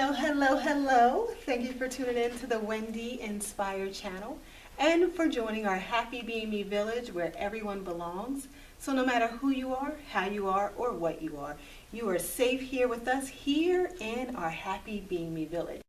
Hello, hello, hello. Thank you for tuning in to the Wendy Inspired channel and for joining our Happy Being Me village where everyone belongs. So no matter who you are, how you are, or what you are safe here with us here in our Happy Being Me village.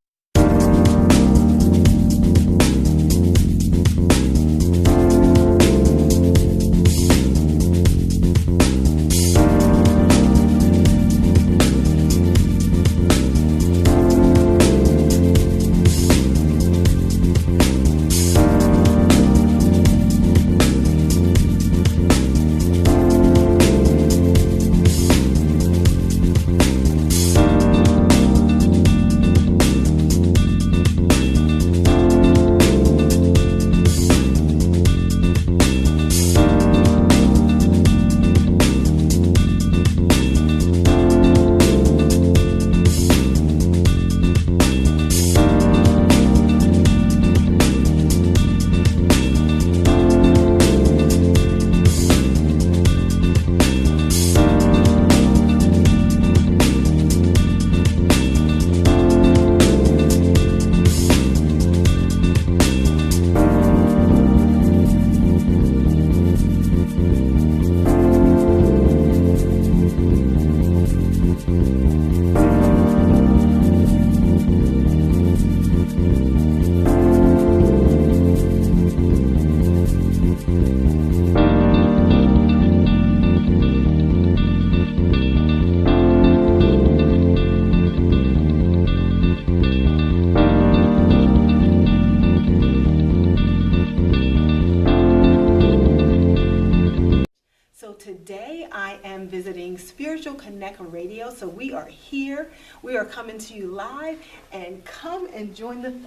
Today I am visiting Spiritual Connect Radio. So we are here. We are coming to you live, and come and join the fun.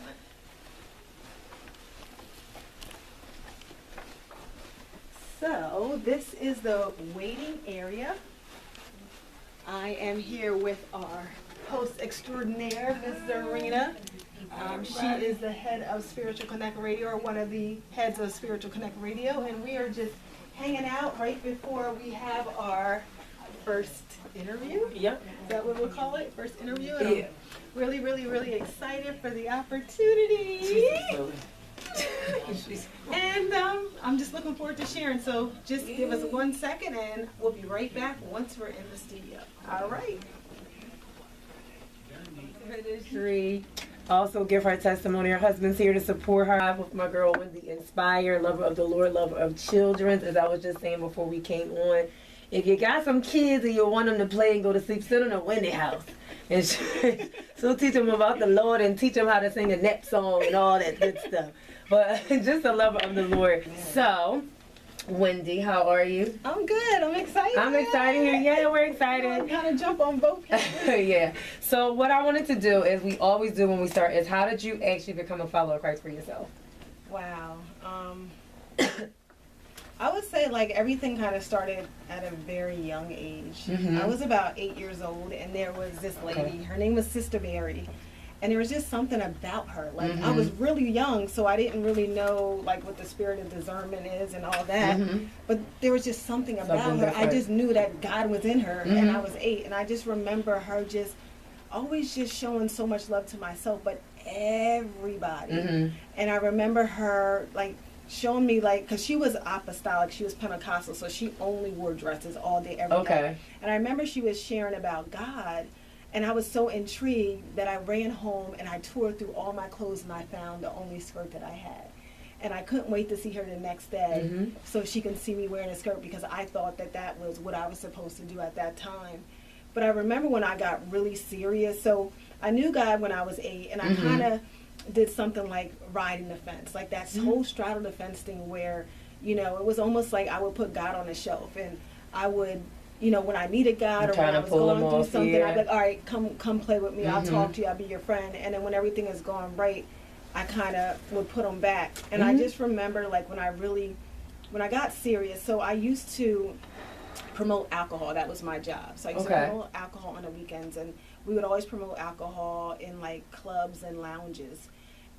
So this is the waiting area. I am here with our host extraordinaire, Ms. Zarinah. She is the head of Spiritual Connect Radio, or one of the heads of Spiritual Connect Radio, and we are just hanging out right before we have our first interview. Yep. Is that what we'll call it? First interview? And yeah. I'm really, really, really excited for the opportunity. And I'm just looking forward to sharing. So just give us 1 second and we'll be right back once we're in the studio. All right. Ministry. Also give her testimony. Her husband's here to support her. With my girl Wendy Inspired, lover of the Lord, lover of children. As I was just saying before we came on, if you got some kids and you want them to play and go to sleep, sit in a Wendy house. And she'll teach them about the Lord and teach them how to sing a net song and all that good stuff. But just a lover of the Lord. So, Wendy, how are you? I'm good. I'm excited. I'm excited here. Yeah, we're excited. I kind of jump on both people. Yeah. So what I wanted to do, as we always do when we start, is how did you actually become a follower of Christ for yourself? Wow. I would say like everything kind of started at a very young age. Mm-hmm. I was about 8 years old, and there was this lady. Her name was Sister Mary. And there was just something about her. Like, I was really young, so I didn't really know, like, what the spirit of discernment is and all that. But there was just something about her. I just knew that God was in her, and I was 8. And I just remember her just always just showing so much love to myself, but everybody. And I remember her, like, showing me, like, because she was apostolic, she was Pentecostal, so she only wore dresses all day, every day. And I remember she was sharing about God. And I was so intrigued that I ran home and I tore through all my clothes and I found the only skirt that I had. And I couldn't wait to see her the next day so she can see me wearing a skirt, because I thought that that was what I was supposed to do at that time. But I remember when I got really serious. So I knew God when I was 8, and I kind of did something like riding the fence, like that whole straddle the fence thing where, you know, it was almost like I would put God on a shelf, and I would, you know, when I needed God or when I was going through something, I'd be like, all right, come play with me. I'll talk to you. I'll be your friend. And then when everything is going right, I kind of would put them back. And I just remember, like, when I got serious, so I used to promote alcohol. That was my job. So I used to promote alcohol on the weekends. And we would always promote alcohol in, like, clubs and lounges.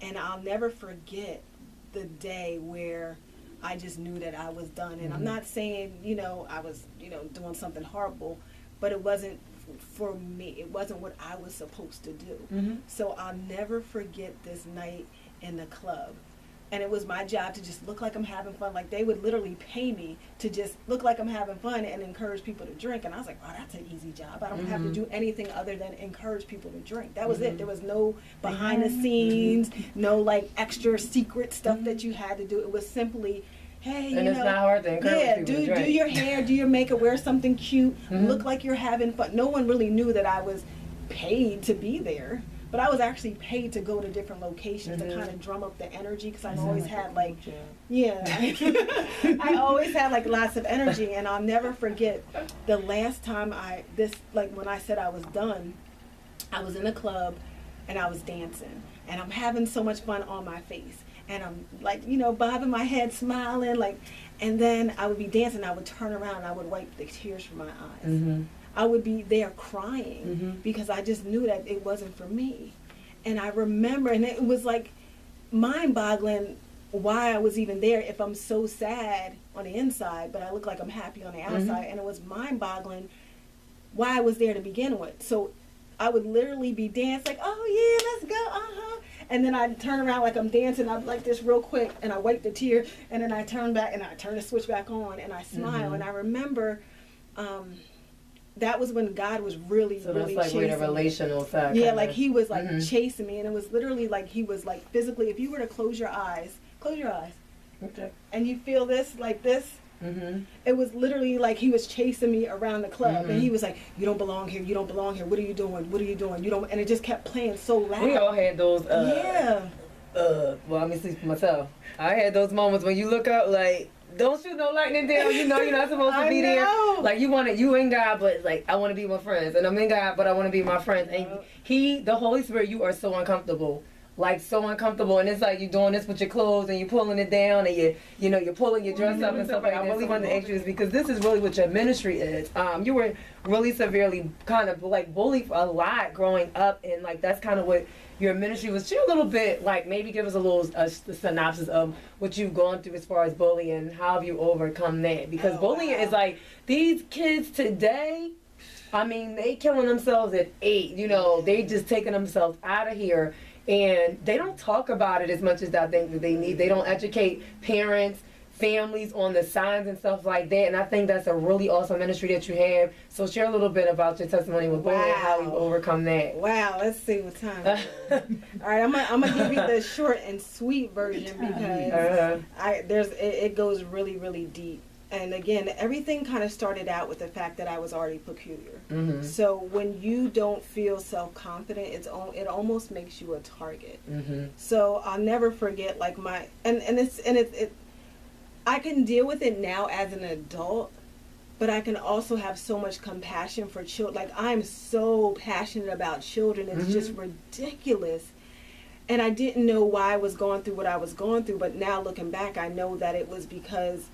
And I'll never forget the day where I just knew that I was done. And I'm not saying, you know, I was, you know, doing something horrible, but it wasn't for me. It wasn't what I was supposed to do. So I'll never forget this night in the club. And it was my job to just look like I'm having fun. Like, they would literally pay me to just look like I'm having fun and encourage people to drink. And I was like, oh, that's an easy job. I don't have to do anything other than encourage people to drink. That was it. There was no behind the scenes, no like extra secret stuff that you had to do. It was simply, hey, and it's not hard to encourage people to drink. Do your hair, do your makeup, wear something cute, look like you're having fun. No one really knew that I was paid to be there. But I was actually paid to go to different locations to kind of drum up the energy, because I always had like, I always had like lots of energy. And I'll never forget the last time when I said I was done, I was in a club and I was dancing and I'm having so much fun on my face. And I'm like, you know, bobbing my head, smiling, like, and then I would be dancing, I would turn around and I would wipe the tears from my eyes. I would be there crying because I just knew that it wasn't for me. And I remember, and it was like mind-boggling why I was even there if I'm so sad on the inside, but I look like I'm happy on the outside. And it was mind-boggling why I was there to begin with. So I would literally be dancing like, oh yeah, let's go, and then I'd turn around like I'm dancing, I'd like this real quick, and I wipe the tear, and then I turn back, and I turn the switch back on, and I smile. And I remember that was when God was really, so really that's like chasing where the relational side. Yeah, like he was like chasing me, and it was literally like he was like physically, if you were to close your eyes, okay, and you feel this, like this, it was literally like he was chasing me around the club, and he was like, you don't belong here, you don't belong here, what are you doing, what are you doing, you don't, and it just kept playing so loud. We all had those, well, let me speak for myself. I had those moments when you look up like, don't shoot no lightning down, you know you're not supposed to be there. Like, you in God, but like, I want to be with friends, and I'm in God, but I want to be with my friends. And the Holy Spirit, you are so uncomfortable. Like, so uncomfortable, and it's like you're doing this with your clothes and you're pulling it down, and you're pulling your dress up and stuff like that. I really want to ask you this because this is really what your ministry is. You were really severely kind of like bullied a lot growing up, and like that's kind of what your ministry was. Share a little bit, like maybe give us a little synopsis of what you've gone through as far as bullying, how have you overcome that? Because bullying is like, these kids today, I mean, they killing themselves at 8, you know, they just taking themselves out of here. And they don't talk about it as much as I think that they need. They don't educate parents, families on the signs and stuff like that. And I think that's a really awesome ministry that you have. So share a little bit about your testimony with bullying and how you overcome that. Wow, let's see what time it is. All right, I'm gonna give you the short and sweet version because it goes really, really deep. And again, everything kind of started out with the fact that I was already peculiar. So when you don't feel self-confident, it almost makes you a target. So I'll never forget, like I can deal with it now as an adult, but I can also have so much compassion for children. Like, I'm so passionate about children, it's just ridiculous. And I didn't know why I was going through what I was going through, but now looking back, I know that it was because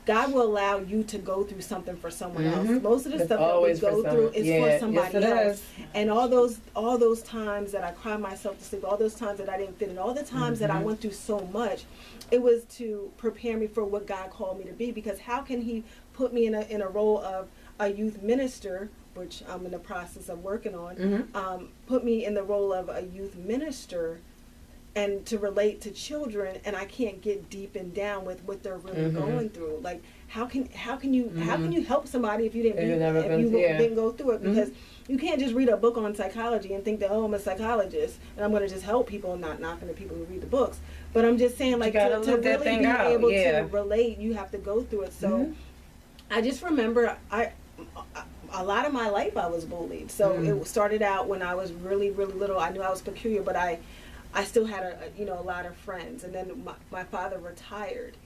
God will allow you to go through something for someone else. Most of the stuff that we go through is for somebody else. And all those times that I cried myself to sleep, all those times that I didn't fit in, all the times that I went through so much, it was to prepare me for what God called me to be. Because how can he put me in a role of a youth minister, which I'm in the process of working on, put me in the role of a youth minister and to relate to children, and I can't get deep and down with what they're really going through. Like, how can you help somebody if you didn't go through it? Because you can't just read a book on psychology and think that, oh, I'm a psychologist and I'm going to just help people. Not knocking the people who read the books, but I'm just saying, like, to really be able to relate, you have to go through it. So I just remember a lot of my life I was bullied. So it started out when I was really, really little. I knew I was peculiar, but I still had a lot of friends, and then my father retired,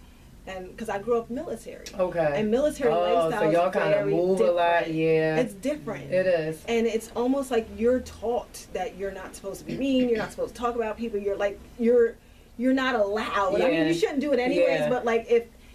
and because I grew up military. Okay. And military lifestyle so y'all kind of move different. A lot, yeah. It's different. It is. And it's almost like you're taught that you're not supposed to be mean. You're not supposed to talk about people. You're like you're not allowed. Yeah. I mean, you shouldn't do it anyways. Yeah. But like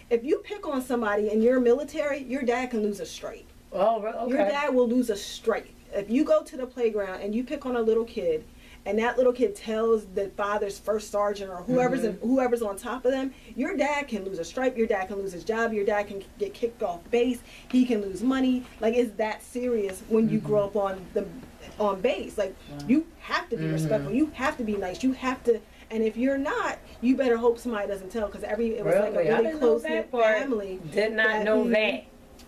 if you pick on somebody and you're military, your dad can lose a stripe. Oh, okay. Your dad will lose a stripe if you go to the playground and you pick on a little kid. and that little kid tells the father's first sergeant or whoever's on top of them, your dad can lose a stripe, your dad can lose his job, your dad can get kicked off base, he can lose money. Like, it's that serious when you grow up on base. Like, you have to be respectful, you have to be nice, you have to. And if you're not, you better hope somebody doesn't tell, because it was like a really close-knit family. Did not know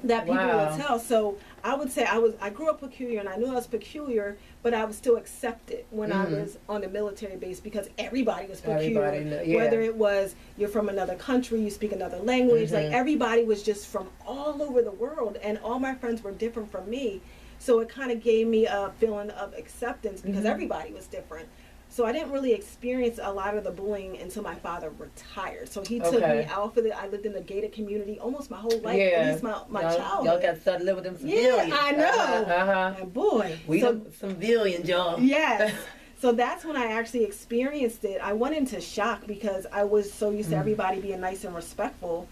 that people would tell. So I would say I grew up peculiar, and I knew I was peculiar, but I was still accepted when I was on the military base, because everybody was peculiar. Whether it was you're from another country, you speak another language, like everybody was just from all over the world, and all my friends were different from me. So it kind of gave me a feeling of acceptance, because everybody was different. So I didn't really experience a lot of the bullying until my father retired. So he took me out of it. I lived in a gated community almost my whole life, at least my childhood. Y'all got to start living with them civilians. Yeah, I know. And boy. We some civilians, y'all. Yes. So that's when I actually experienced it. I went into shock, because I was so used to everybody being nice and respectful.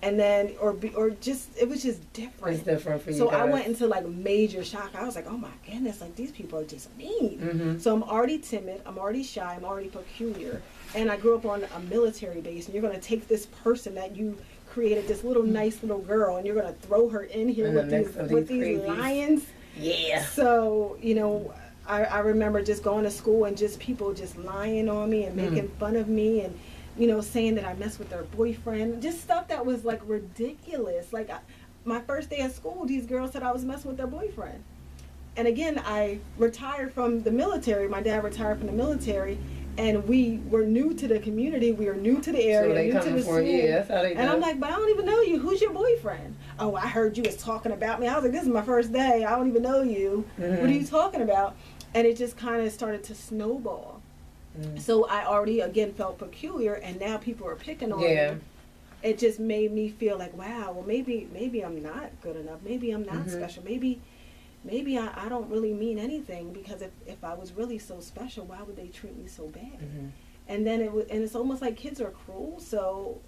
And then, it was just different. It's different for you So guys. I went into like major shock. I was like, oh my goodness, like these people are just mean. So I'm already timid, I'm already shy, I'm already peculiar. And I grew up on a military base, and you're going to take this person that you created, this little nice little girl, and you're going to throw her in here with these lions. Yeah. So, I remember just going to school and just people just lying on me and making fun of me, and saying that I messed with their boyfriend, just stuff that was like ridiculous. Like my first day of school, these girls said I was messing with their boyfriend. And again, I retired from the military. My dad retired from the military, and we were new to the community. We were new to the area, so they new to the school. That's how they do. And I'm like, but I don't even know you. Who's your boyfriend? Oh, I heard you was talking about me. I was like, this is my first day. I don't even know you. What are you talking about? And it just kind of started to snowball. So I already, again, felt peculiar, and now people are picking on me. It just made me feel like, wow, well, maybe I'm not good enough. Maybe I'm not special. Maybe I don't really mean anything, because if I was really so special, why would they treat me so bad? And then it's almost like kids are cruel. So,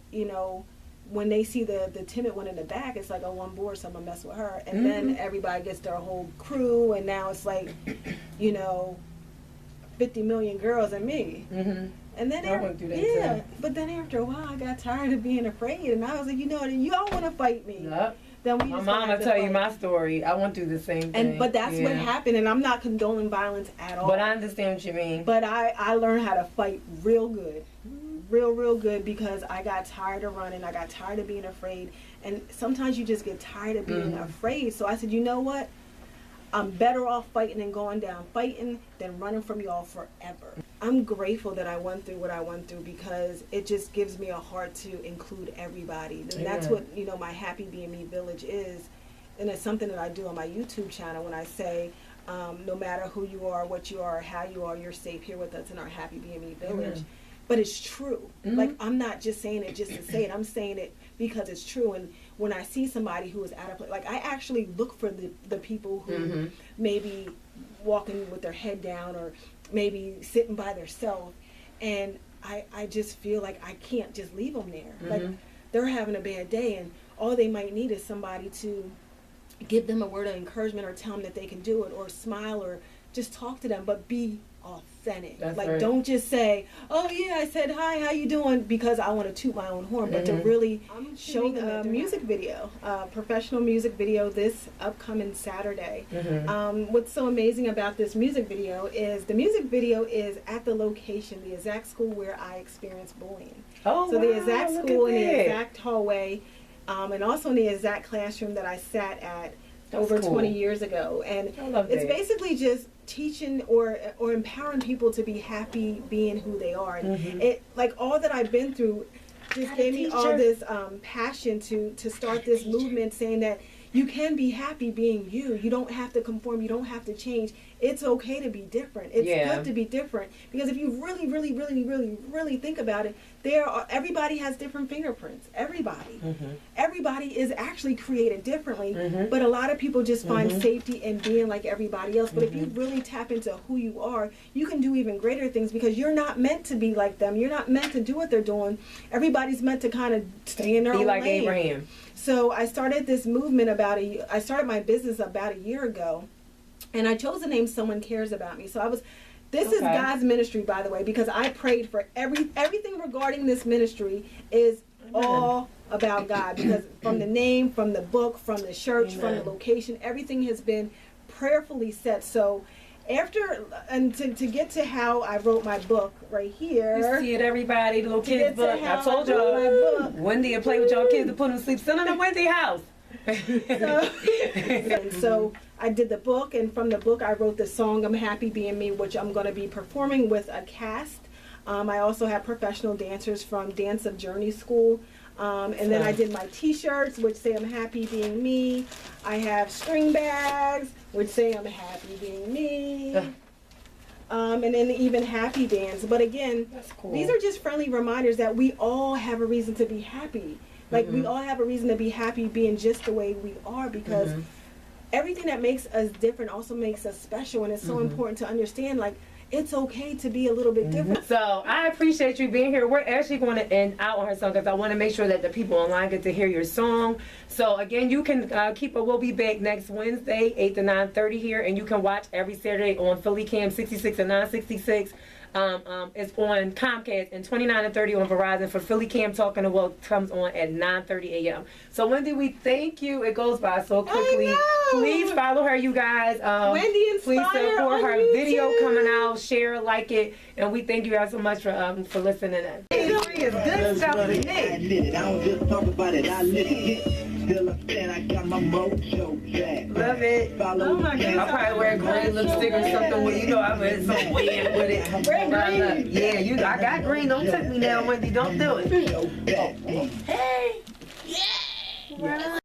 when they see the timid one in the back, it's like, oh, I'm bored, so I'm going to mess with her. And then everybody gets their whole crew, and now it's like, 50 million girls and me. And then but then after a while I got tired of being afraid, and I was like, you all want to fight me. Then my mama tell you my story. I went through the same thing. But that's what happened, and I'm not condoning violence at all. But I understand what you mean. But I learned how to fight real good. Real good, because I got tired of running. I got tired of being afraid. And sometimes you just get tired of being afraid. So I said, you know what? I'm better off fighting and going down fighting than running from y'all forever. I'm grateful that I went through what I went through, because it just gives me a heart to include everybody. And that's what, my Happy Being Me Village is. And it's something that I do on my YouTube channel when I say, no matter who you are, what you are, how you are, you're safe here with us in our Happy Being Me Village. But it's true. Like, I'm not just saying it just to say it. I'm saying it because it's true. And when I see somebody who is out of place, like, I actually look for the people who maybe walking with their head down, or maybe sitting by themselves, and I just feel like I can't just leave them there. Like, they're having a bad day, and all they might need is somebody to give them a word of encouragement, or tell them that they can do it, or smile, or just talk to them, but be authentic. Don't just say, oh yeah, I said hi, how you doing, because I want to toot my own horn, but to really show them a music video, professional music video, this upcoming Saturday. What's so amazing about this music video is the music video is at the location, the exact school where I experienced bullying. The exact school, in the exact hallway, and also in the exact classroom that I sat at over 20 years ago. And it's basically just teaching or empowering people to be happy being who they are. And it, like, all that I've been through just gave me all this passion to start this movement, saying that you can be happy being you. You don't have to conform. You don't have to change. It's okay to be different. It's good to be different, because if you really think about it, everybody has different fingerprints. Everybody is actually created differently, but a lot of people just find safety in being like everybody else. But if you really tap into who you are, you can do even greater things, because you're not meant to be like them. You're not meant to do what they're doing. Everybody's meant to kind of stay in their own lane. Be like Abraham. So I started this movement I started my business about a year ago, and I chose the name Someone Cares About Me. So I was This is God's ministry, by the way, because I prayed for everything regarding this ministry is all about God. Because from the name, from the book, from the church, from the location, everything has been prayerfully set. So to get to how I wrote my book right here. You see it, everybody, the little kids book. I told y'all, Wendy will play with y'all kids to put them to sleep. Send them to Wendy's house. So I did the book, and from the book I wrote the song I'm Happy Being Me, which I'm going to be performing with a cast. I also have professional dancers from Dance of Journey School. And then I did my t-shirts, which say I'm happy being me. I have string bags, which say I'm happy being me. And then even happy bands. But again, these are just friendly reminders that we all have a reason to be happy. Like we all have a reason to be happy being just the way we are, because everything that makes us different also makes us special. And it's so important to understand, like, it's okay to be a little bit different. So I appreciate you being here. We're actually going to end out on her song because I want to make sure that the people online get to hear your song. So again, you can keep it. We'll be back next Wednesday, 8 to 9:30 here, and you can watch every Saturday on Philly Cam 66 and 966. It's on Comcast, and 29 and 30 on Verizon. For Philly Cam Talking the World comes on at 9:30 a.m. So Wendy, we thank you. It goes by so quickly. Please follow her, you guys. Wendy Inspire, please support her YouTube. video coming out. Share, like it, and we thank you guys so much for listening. Good stuff to me. I don't just talk about it, I live it. Still up there, I got my mojo back. Love it. Oh my God. I'll probably wear green lipstick or something with, you know, I'm in some weird with it. Green. Yeah, I got green. Don't take me now, Wendy. Don't do it. Hey! Yeah.